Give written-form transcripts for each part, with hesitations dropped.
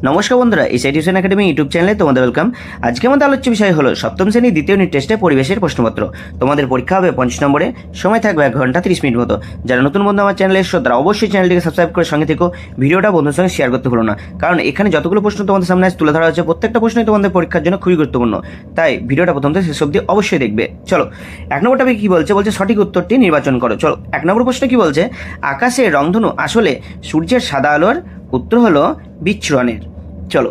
নমস্কার বন্ধুরা, SI tuition academy YouTube চ্যানেলে তোমাদের ওয়েলকাম। আজকে আমাদের আলোচ্য বিষয় হলো সপ্তম শ্রেণী দ্বিতীয় ইউনিট টেস্টে পরিবেশের প্রশ্নপত্র। তোমাদের পরীক্ষা হবে 50 নম্বরে, সময় থাকবে 1 ঘন্টা 30 মিনিট মতো। যারা নতুন বন্ধু আমার চ্যানেলে এসো তারা অবশ্যই চ্যানেলটিকে সাবস্ক্রাইব করে সঙ্গে থেকো, ভিডিওটা বন্ধুদের সঙ্গে শেয়ার করতে ভুলো না, কারণ এখানে যতগুলো প্রশ্ন তোমাদের সামনে আজ তুলে ধরা হচ্ছে প্রত্যেকটা প্রশ্নই তোমাদের পরীক্ষার জন্য খুবই গুরুত্বপূর্ণ, তাই ভিডিওটা প্রথম থেকে শেষ অবধি অবশ্যই দেখবে। চলো 1 নম্বর টপিক কি বলছে, সঠিক উত্তরটি নির্বাচন করো। চলো 1 নম্বর প্রশ্ন কি বলছে, আকাশে রংধনু আসলে সূর্যের সাদা আলোর? উত্তর হলো বিচ্ছুরণের। চলো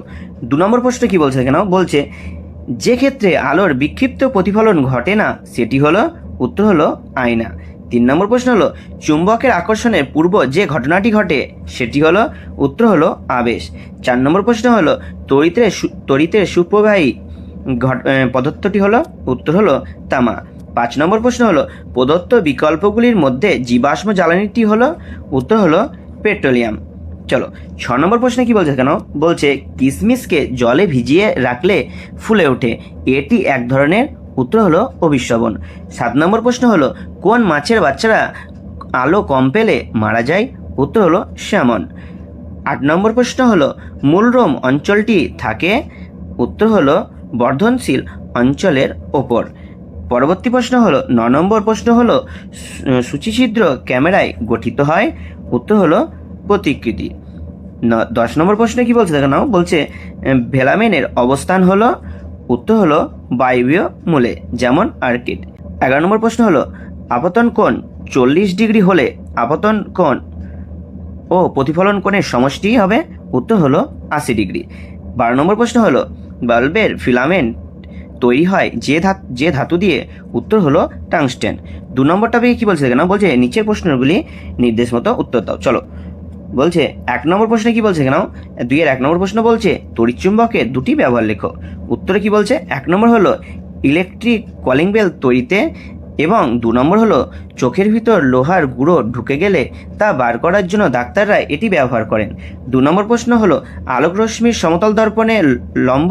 2 নম্বর প্রশ্ন কি বলছে, কেন বলছে যে ক্ষেত্রে আলোর বিক্ষিপ্ত প্রতিফলন ঘটে না সেটি হলো? উত্তর হলো আয়না। 3 নম্বর প্রশ্ন হলো চুম্বকের আকর্ষণের পূর্ব যে ঘটনাটি ঘটে সেটি হলো? উত্তর হলো আবেশ। 4 নম্বর প্রশ্ন হলো তড়িতের সুপ্রবাহী পদার্থটি হলো? উত্তর হলো তামা। 5 নম্বর প্রশ্ন হলো প্রদত্ত বিকল্পগুলির মধ্যে জীবাশ্ম জ্বালানিটি হলো? উত্তর হলো পেট্রোলিয়াম। চলো 6 নম্বর প্রশ্নে কি বলছে, কেন বলছে কিশমিশকে জলে ভিজিয়ে রাখলে ফুলে ওঠে, এটি এক ধরনের? উত্তর হলো অভিশ্রবণ। 7 নম্বর প্রশ্ন হলো কোন মাছের বাচ্চারা আলো কম পেলে মারা যায়? উত্তর হলো স্যামন। 8 নম্বর প্রশ্ন হলো মূলরোম অঞ্চলটি থাকে? উত্তর হলো বর্ধনশীল অঞ্চলের ওপর। পরবর্তী প্রশ্ন হলো 9 নম্বর প্রশ্ন হলো সূচিছিদ্র ক্যামেরায় গঠিত হয়? উত্তর হলো প্রতিকৃতি। 10 নম্বর প্রশ্নে কি বলছে, দেখো নাও, বলছে ভেলামেনের অবস্থান হলো? উত্তর হলো বায়বীয় মূলে, যেমন আর্কিড। 11 নম্বর প্রশ্ন হলো আপতন কোণ 40 ডিগ্রি হলে আপতন কোণ ও প্রতিফলন কোণের সমষ্টি হবে? উত্তর হলো 80 ডিগ্রি। 12 নম্বর প্রশ্ন হলো বাল্বের ফিলামেন্ট তৈরি হয় যে ধাতু দিয়ে? উত্তর হলো টাংস্টেন। 2 নম্বর টপিকে কি বলছে, কেন বলছে নিচের প্রশ্নগুলি নির্দেশ মতো উত্তর দাও। চলো বলছে 1 নম্বর প্রশ্নে কি বলছে, কেন 2-এর 1 নম্বর প্রশ্ন বলছে তড়িৎচুম্বকের দুটি ব্যবহার লেখো। উত্তরে কি বলছে, 1 নম্বর হলো ইলেকট্রিক কলিং বেল তৈরিতে, এবং 2 নম্বর হলো চোখের ভিতর লোহার গুঁড়ো ঢুকে গেলে তা বার করার জন্য ডাক্তাররা এটি ব্যবহার করেন। 2 নম্বর প্রশ্ন হলো আলোক রশ্মির সমতল দর্পণে লম্ব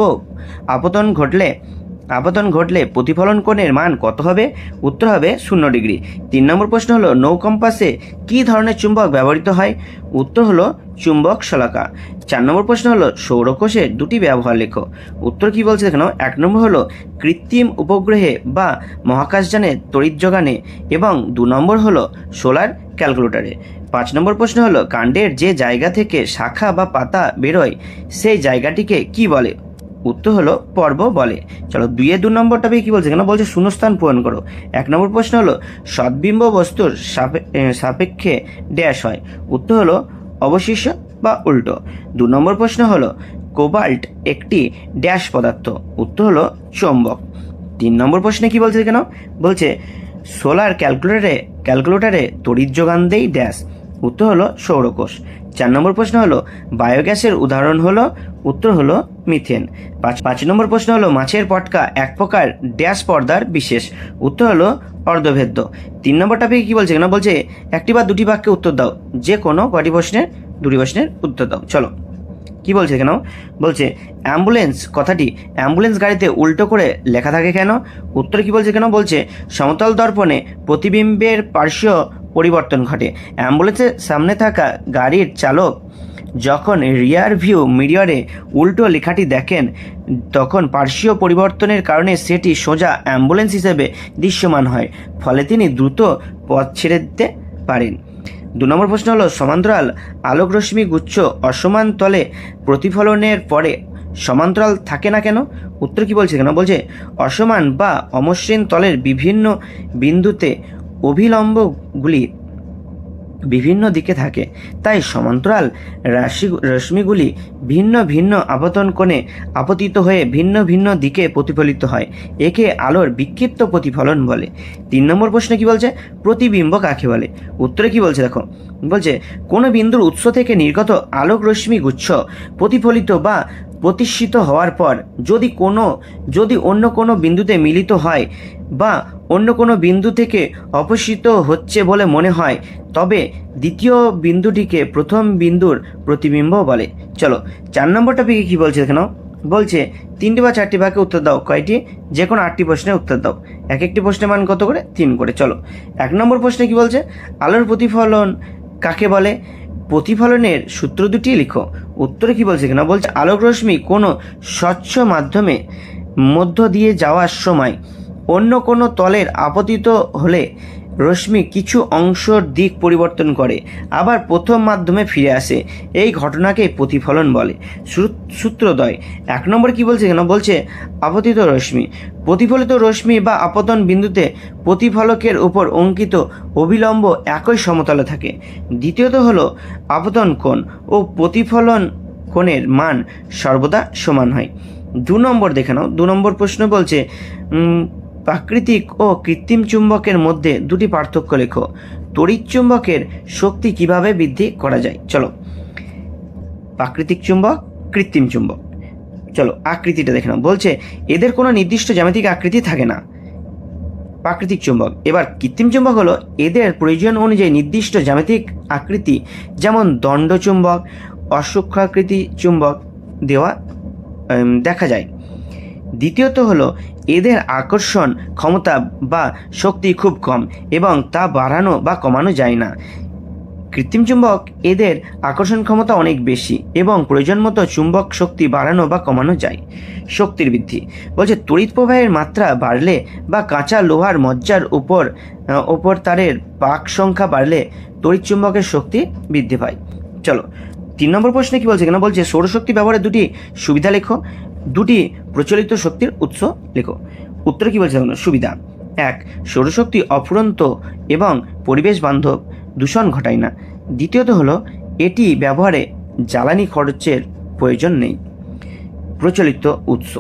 আপতন ঘটলে প্রতিফলন কোণের মান কত হবে? উত্তর হবে 0 ডিগ্রি। 3 নম্বর প্রশ্ন হলো নৌ কম্পাসে কী ধরনের চুম্বক ব্যবহৃত হয়? উত্তর হলো চুম্বক শলাকা। 4 নম্বর প্রশ্ন হলো সৌরকোষের দুটি ব্যবহার লেখো। উত্তর কি বলছে, দেখো 1 নম্বর হলো কৃত্রিম উপগ্রহে বা মহাকাশযানে তড়িৎ যোগানে, এবং 2 নম্বর হলো সোলার ক্যালকুলেটরে। 5 নম্বর প্রশ্ন হলো কাণ্ডের যে জায়গা থেকে শাখা বা পাতা বেরোয় সেই জায়গাটিকে কি বলে? উত্তর হলো পর্ব বলে। চলো 2 নম্বর টপিকে কি বলছে, কেন বলছে শূন্যস্থান পূরণ করো। 1 নম্বর প্রশ্ন হলো সদ্বিম্ব বস্তুর সাপেক্ষে ড্যাশ হয়? উত্তর হলো অবশিষ্ট বা উল্টো। 2 নম্বর প্রশ্ন হলো কোবাল্ট একটি ড্যাশ পদার্থ? উত্তর হলো চৌম্বক। 3 নম্বর প্রশ্নে কি বলছে, কেন বলছে সোলার ক্যালকুলেটরে তড়িৎ যোগান দেই ড্যাশ? উত্তর হলো সৌরকোষ। 4 নম্বর প্রশ্ন হলো বায়োগ্যাসের উদাহরণ হলো? উত্তর হলো মিথেন। 5 নম্বর প্রশ্ন হলো মাছের পটকা এক প্রকার ড্যাশ পর্দার বিশেষ? উত্তর হলো অর্ধভেদ্য। 3 নম্বর টপিকে কি বলছে, কেন বলছে একটি বা দুটি বাক্যে উত্তর দাও, যে কোনো কটি প্রশ্নের দুটি প্রশ্নের উত্তর দাও। চলো কি বলছে, কেন বলছে অ্যাম্বুলেন্স কথাটি অ্যাম্বুলেন্স গাড়িতে উল্টো করে লেখা থাকে কেন? উত্তর কি বলছে, কেন বলছে সমতল দর্পণে প্রতিবিম্বের পার্শ্ব পরিবর্তন ঘটে। অ্যাম্বুলেন্সের সামনে থাকা গাড়ির চালক যখন রিয়ার ভিউ মিররে উল্টো লেখাটি দেখেন তখন পার্শ্বীয় পরিবর্তনের কারণে সেটি সোজা অ্যাম্বুলেন্স হিসেবে দৃশ্যমান হয়, ফলে তিনি দ্রুত পথ ছেড়ে দিতে পারেন। 2 নম্বর প্রশ্ন হলো সমান্তরাল আলোক রশ্মি গুচ্ছ অসমান তলে প্রতিফলনের পরে সমান্তরাল থাকে না কেন? উত্তর কি বলছে, কেন বলছে অসমান বা অমসৃণ তলের বিভিন্ন বিন্দুতে অভিলম্বগুলি বিভিন্ন দিকে থাকে, তাই সমান্তরাল রশ্মিগুলি ভিন্ন ভিন্ন আপতন কোণে আপতিত হয়ে ভিন্ন ভিন্ন দিকে প্রতিফলিত হয়, একে আলোর বিক্ষিপ্ত প্রতিফলন বলে। 3 নম্বর প্রশ্নে কি বলছে প্রতিবিম্ব কাকে বলে? উত্তরে কি বলছে, দেখো বলছে কোনো বিন্দুর উৎস থেকে নির্গত আলোক রশ্মি গুচ্ছ প্রতিফলিত বা প্রতিষ্ঠিত হওয়ার পর যদি অন্য কোনো বিন্দুতে মিলিত হয় বা অন্য কোনো বিন্দু থেকে অপসৃত হচ্ছে বলে মনে হয়, তবে দ্বিতীয় বিন্দুটিকে প্রথম বিন্দুর প্রতিবিম্ব বলে। চলো 4 নম্বর টপিকে কি বলছে, এখানে বলছে 3টি বা 4টি বাক্যে উত্তর দাও। কয়টি? যে কোনো 8টি প্রশ্নের উত্তর দাও। এক একটি প্রশ্নের মান কত করে? 3 করে। চলো 1 নম্বর প্রশ্নে কি বলছে আলোর প্রতিফলন কাকে বলে? প্রতিফলনের সূত্র দুটি লিখো। উত্তরে কি বলছে কিনা বলছে আলোক রশ্মি কোনো স্বচ্ছ মাধ্যমে মধ্য দিয়ে যাওয়ার সময় অন্য কোনো তলের আপতিত হলে রশ্মি কিছু অংশর দিক পরিবর্তন করে আবার প্রথম মাধ্যমে ফিরে আসে, এই ঘটনাকে প্রতিফলন বলে। সূত্রদ্বয় 1 নম্বর কি বলছে কেন বলছে আপতিত রশ্মি, প্রতিফলিত রশ্মি বা আপতন বিন্দুতে প্রতিফলকের উপর অঙ্কিত অবিলম্ব একই সমতলে থাকে। দ্বিতীয়ত হলো আপতন কোণ ও প্রতিফলন কোণের মান সর্বদা সমান হয়। 2 নম্বর দেখে নাও, 2 নম্বর প্রশ্ন বলছে প্রাকৃতিক ও কৃত্রিম চুম্বকের মধ্যে দুটি পার্থক্য লেখো। তড়িৎ চুম্বকের শক্তি কিভাবে বৃদ্ধি করা যায়। চলো, প্রাকৃতিক চুম্বক, কৃত্রিম চুম্বক। চলো আকৃতিটা দেখে নাও, বলছে এদের কোনো নির্দিষ্ট জ্যামিতিক আকৃতি থাকে না, প্রাকৃতিক চুম্বক। এবার কৃত্রিম চুম্বক হলো এদের প্রয়োজন অনুযায়ী নির্দিষ্ট জ্যামিতিক আকৃতি, যেমন দণ্ড চুম্বক, অসূক্ষ্মাকৃতি চুম্বক দেখা যায়। দ্বিতীয়ত হলো এদের আকর্ষণ ক্ষমতা বা শক্তি খুব কম এবং তা বাড়ানো বা কমানো যায় না। কৃত্রিম চুম্বক এদের আকর্ষণ ক্ষমতা অনেক বেশি এবং প্রয়োজন মতো চুম্বক শক্তি বাড়ানো বা কমানো যায়। শক্তির বৃদ্ধি বলছে তড়িৎ প্রবাহের মাত্রা বাড়লে বা কাঁচা লোহার মজ্জার উপর তারের পাক সংখ্যা বাড়লে তড়িৎ চুম্বকের শক্তি বৃদ্ধি পায়। চলো 3 নম্বর প্রশ্নে কি বলছে কেন বলছে সৌরশক্তি ব্যবহারের দুটি সুবিধা লেখো, দুটি প্রচলিত শক্তির উৎস লেখো। উত্তরে কি বলছে সুবিধা 1, সৌরশক্তি অফুরন্ত এবং পরিবেশ বান্ধব, দূষণ ঘটায় না। দ্বিতীয়ত হলো এটি ব্যবহারে জ্বালানি খরচের প্রয়োজন নেই। প্রচলিত উৎস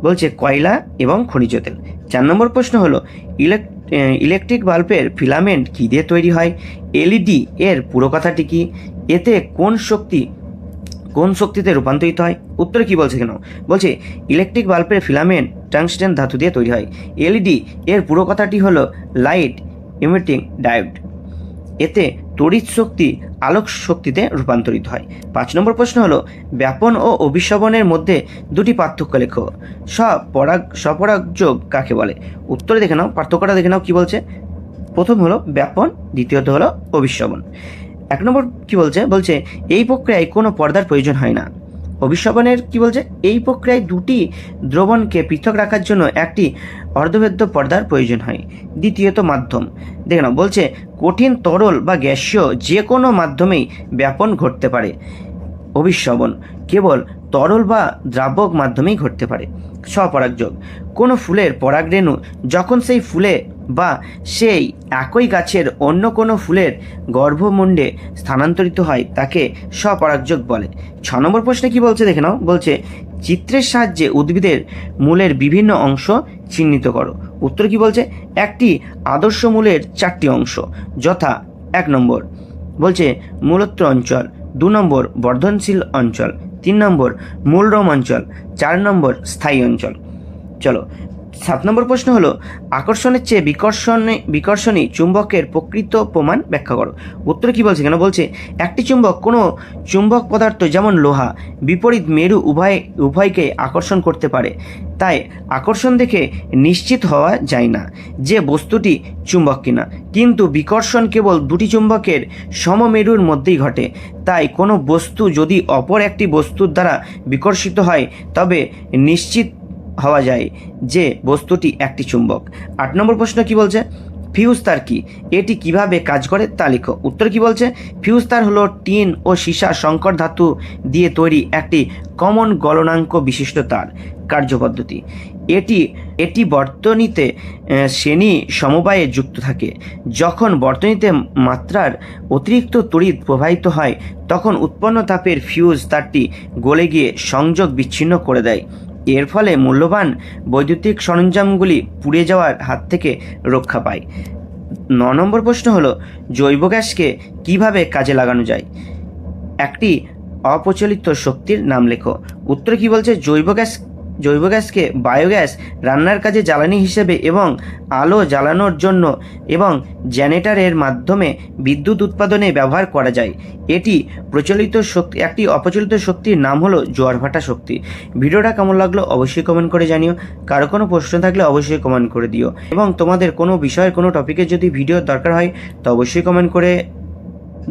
বলছে কয়লা এবং খনিজ তেল। 4 নম্বর প্রশ্ন হলো ইলেকট্রিক বাল্বের ফিলামেন্ট কী দিয়ে তৈরি হয়। এলইডি এর পুরো কথাটি কি, এতে কোন শক্তিতে রূপান্তরিত হয়। উত্তরে কি বলছে কেন বলছে ইলেকট্রিক বাল্বের ফিলামেন্ট টাংস্টেন ধাতু দিয়ে তৈরি হয়। এলইডি এর পুরো কথাটি হলো লাইট ইমিটিং ডায়োড, এতে তড়িৎ শক্তি আলোক শক্তিতে রূপান্তরিত হয়। 5 নম্বর প্রশ্ন হলো ব্যাপন ও অভিশবনের মধ্যে দুটি পার্থক্য লেখো। স্বপরাগযোগ কাকে বলে। উত্তরে দেখে নাও, পার্থক্যটা দেখে নাও কি বলছে। প্রথম হলো ব্যাপন, দ্বিতীয়ত হলো অভিশবন। 1 নম্বর কি বলছে বলছে এই প্রক্রিয়ায় কোনো পর্দার প্রয়োজন হয় না। অভিশবনের কি বলছে এই প্রক্রিয়ায় দুটি দ্রবণকে পৃথক রাখার জন্য একটি অর্ধভেদ্য পর্দার প্রয়োজন হয়। দ্বিতীয়ত মাধ্যম দেখে নাও, বলছে কঠিন তরল বা গ্যাসীয় যে কোনো মাধ্যমেই ব্যাপন ঘটতে পারে। অভিশবন কেবল তরল বা দ্রাবক মাধ্যমেই ঘটতে পারে। স্বপরাগযোগ কোনো ফুলের পরাগরেণু যখন সেই ফুলে বা সেই একই গাছের অন্য কোনো ফুলের গর্ভমুণ্ডে স্থানান্তরিত হয় তাকে স্বপরাগযোগ বলে। 6 নম্বর প্রশ্নে কি বলছে দেখে নাও, বলছে চিত্রের সাহায্যে উদ্ভিদের মূলের বিভিন্ন অংশ চিহ্নিত করো। উত্তর কি বলছে একটি আদর্শ মূলের 4টি অংশ, যথা 1 নম্বর বলছে মূলত্র অঞ্চল, 2 নম্বর বর্ধনশীল অঞ্চল, 3 নম্বর মূলরম অঞ্চল, 4 নম্বর স্থায়ী অঞ্চল। চলো 7 নম্বর প্রশ্ন হলো আকর্ষণের চেয়ে বিকর্ষণী চুম্বকের প্রকৃত প্রমাণ ব্যাখ্যা করো। উত্তরে কি বলছে কেন বলছে একটি চুম্বক কোনো চুম্বক পদার্থ যেমন লোহা বিপরীত মেরু উভয়কে আকর্ষণ করতে পারে, তাই আকর্ষণ দেখে নিশ্চিত হওয়া যায় না যে বস্তুটি চুম্বক কিনা, কিন্তু বিকর্ষণ কেবল দুটি চুম্বকের সমমেরুর মধ্যেই ঘটে। তাই কোনো বস্তু যদি অপর একটি বস্তুর দ্বারা বিকর্ষিত হয় তবে নিশ্চিত হওয়া যায় যে বস্তুটি একটি চুম্বক। 8 নম্বর প্রশ্ন কি বলছে ফিউজ তার কি, এটি কিভাবে কাজ করে তা লিখো। উত্তর কি বলছে ফিউজ তার হলো টিন ও সীসা সংকর ধাতু দিয়ে তৈরি একটি কমন গলনাঙ্ক বিশিষ্ট তার। কার্যপদ্ধতি এটি বর্তনীতে শ্রেণী সমবায়ে যুক্ত থাকে। যখন বর্তনীতে মাত্রার অতিরিক্ত তড়িৎ প্রবাহিত হয় তখন উৎপন্ন তাপের ফিউজ তারটি গলে গিয়ে সংযোগ বিচ্ছিন্ন করে দেয়। এর ফলে মূল্যবান বৈদ্যুতিক সরঞ্জামগুলি পুড়ে যাওয়ার হাত থেকে রক্ষা পায়। 9 নম্বর প্রশ্ন হলো জৈব গ্যাসকে কিভাবে কাজে লাগানো যায়। একটি অপ্রচলিত শক্তির নাম লেখো। উত্তরে কি বলছে জৈব গ্যাসকে বায়োগ্যাস রান্নার কাজে জ্বালানি হিসেবে এবং আলো জ্বালানোর জন্য এবং জেনারেটরের মাধ্যমে বিদ্যুৎ উৎপাদনে ব্যবহার করা যায়। একটি অপ্রচলিত শক্তির নাম হলো জোয়ারভাটা শক্তি। ভিডিওটা কেমন লাগলো অবশ্যই কমেন্ট করে জানিও। কারো কোনো প্রশ্ন থাকলে অবশ্যই কমেন্ট করে দিও, এবং তোমাদের কোনো বিষয়ের কোনো টপিকের যদি ভিডিওর দরকার হয় তো অবশ্যই কমেন্ট করে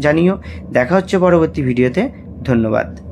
জানিও। দেখা হচ্ছে পরবর্তী ভিডিওতে। ধন্যবাদ।